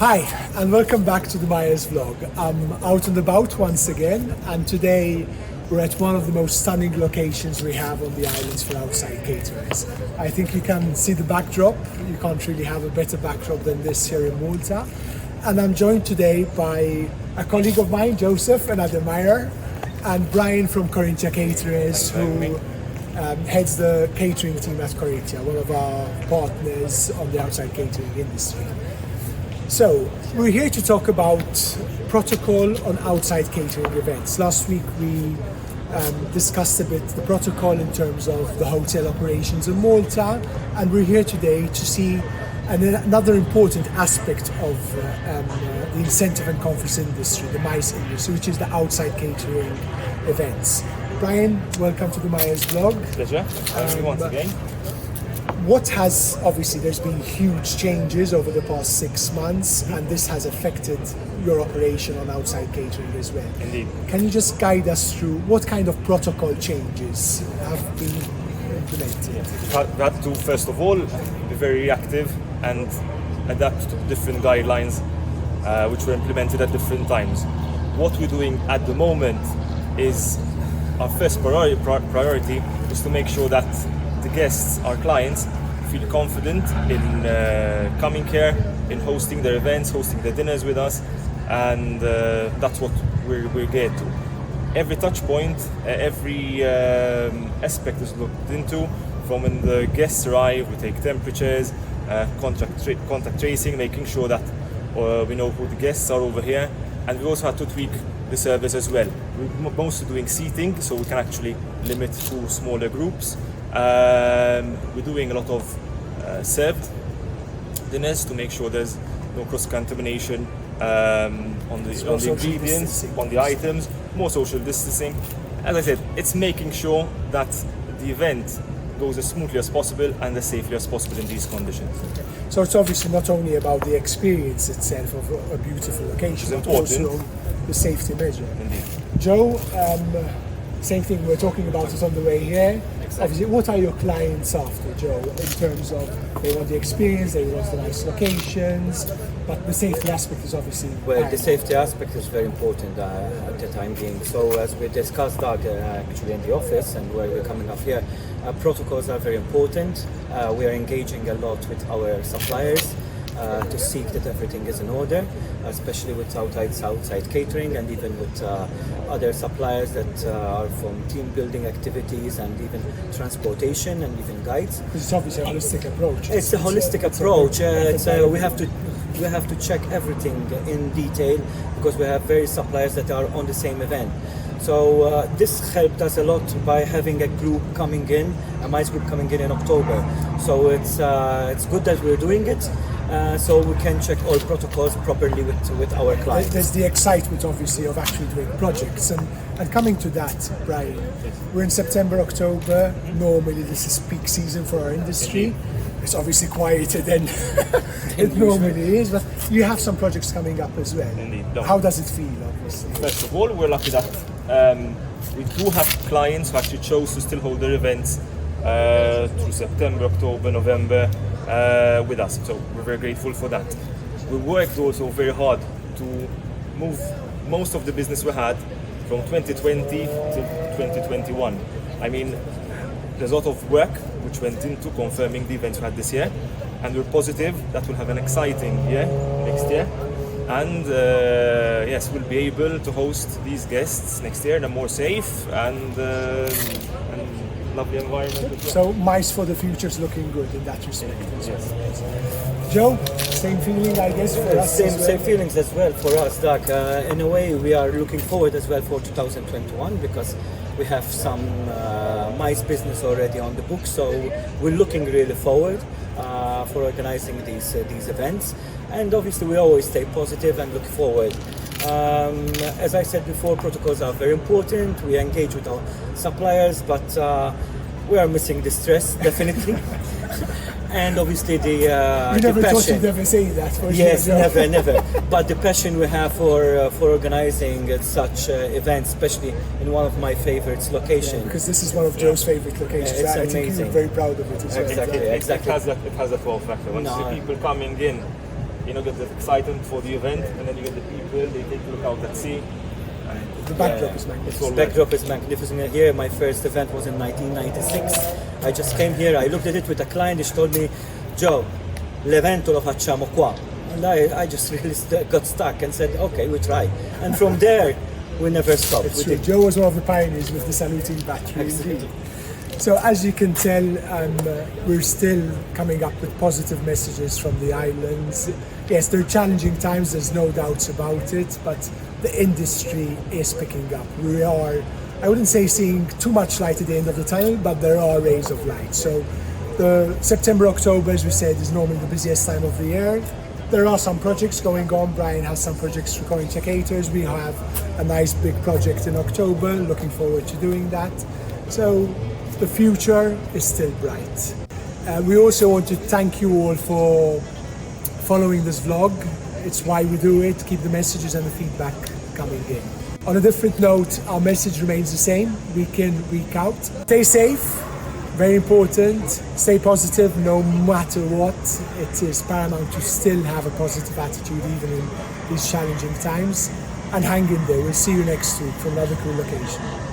Hi, and welcome back to the Myers vlog. I'm out and about once again, and today we're at one of the most stunning locations we have on the islands for outside caterers. I think you can see the backdrop. You can't really have a better backdrop than this here in Malta. And I'm joined today by a colleague of mine, Joseph, an admirer, and Brian from Corinthia Caterers, who heads the catering team at Corinthia, one of our partners on the outside catering industry. So, we're here to talk about protocol on outside catering events. Last week we discussed a bit the protocol in terms of the hotel operations in Malta, and we're here today to see another important aspect of the incentive and conference industry, the MICE industry, which is the outside catering events. Brian, welcome to the Myers vlog. Pleasure. Thank you once again. There's been huge changes over the past 6 months, and this has affected your operation on outside catering as well. Indeed. Can you just guide us through what kind of protocol changes have been implemented? We had to, first of all, be very reactive and adapt to different guidelines which were implemented at different times. What we're doing at the moment is our first priority is to make sure that the guests, our clients, feel confident in coming here, in hosting their events, hosting their dinners with us, and that's what we're geared to. Every touch point, every aspect is looked into. From when the guests arrive, we take temperatures, contact tracing, making sure that we know who the guests are over here, and we also had to tweak the service as well. We're mostly doing seating, so we can actually limit to smaller groups. We're doing a lot of served dinners to make sure there's no cross-contamination on the ingredients, on the items, more social distancing. As I said, it's making sure that the event goes as smoothly as possible and as safely as possible in these conditions. Okay. So it's obviously not only about the experience itself of a beautiful location, but also the safety measure. Indeed. Joe, same thing, we're talking about it on the way here. Exactly. Obviously, what are your clients after, Joe, in terms of they want the experience, they want the nice locations, but the safety aspect is obviously... Well, the safety aspect is very important at the time being. So as we discussed that actually in the office and where we're coming up here, protocols are very important. We are engaging a lot with our suppliers to see that everything is in order, especially with outside catering and even with other suppliers that are from team building activities and even transportation and even guides. Because it's obviously a holistic approach. It's a holistic approach. We have to check everything in detail because we have various suppliers that are on the same event. So this helped us a lot by having a group coming in, a MICE group coming in October. So it's good that we're doing it. So we can check all protocols properly with our clients. There's the excitement, obviously, of actually doing projects. And coming to that, Brian, we're in September, October. Normally, this is peak season for our industry. It's obviously quieter than it normally is, but you have some projects coming up as well. Indeed. How does it feel, obviously? First of all, we're lucky that we do have clients who actually chose to still hold their events through September, October, November with us. So we're very grateful for that. We worked also very hard to move most of the business we had from 2020 to 2021. I mean, there's a lot of work which went into confirming the events we had this year, and we're positive that we'll have an exciting year next year. And yes, we'll be able to host these guests next year in a more safe and lovely environment. So MICE for the future is looking good in that respect. Yes. Joe, same feeling, I guess, for us as well. Same feelings as well for us, Doug. In a way, we are looking forward as well for 2021 because we have some MICE business already on the book. So we're looking really forward for organizing these events. And obviously, we always stay positive and look forward. As I said before, protocols are very important. We engage with our suppliers, but we are missing the stress, definitely. And obviously the You never passion. thought you'd ever say that, for Yes, sure. never. But the passion we have for organizing such events, especially in one of my favorite locations. Because this is one of Joe's favorite locations. It's I think amazing. you're very proud of it as well. Exactly. It has that wow factor. Once you see people coming in you know, get the excitement for the event, and then you get the people, they take a look out at sea. And The backdrop is it's magnificent. all The backdrop is magnificent here. My first event was in 1996. I just came here, I looked at it with a client, she told me, Joe, l'evento lo facciamo qua. And I just really got stuck and said, okay, we try. And from there, we never stopped. It's We true. did- Joe was one of the pioneers with the saluting battery. Indeed. So as you can tell, we're still coming up with positive messages from the islands. Yes, they're challenging times, there's no doubts about it, but the industry is picking up. We are, I wouldn't say seeing too much light at the end of the tunnel, but there are rays of light. So the September, October, as we said, is normally the busiest time of the year. There are some projects going on. Brian has some projects for Corinthia Caterers. We have a nice big project in October. Looking forward to doing that. So the future is still bright. We also want to thank you all for following this vlog. It's why we do it. Keep the messages and the feedback coming in. On a different note, our message remains the same week in, week out. Stay safe. Very important. Stay positive no matter what. It is paramount to still have a positive attitude even in these challenging times. And hang in there. We'll see you next week from another cool location.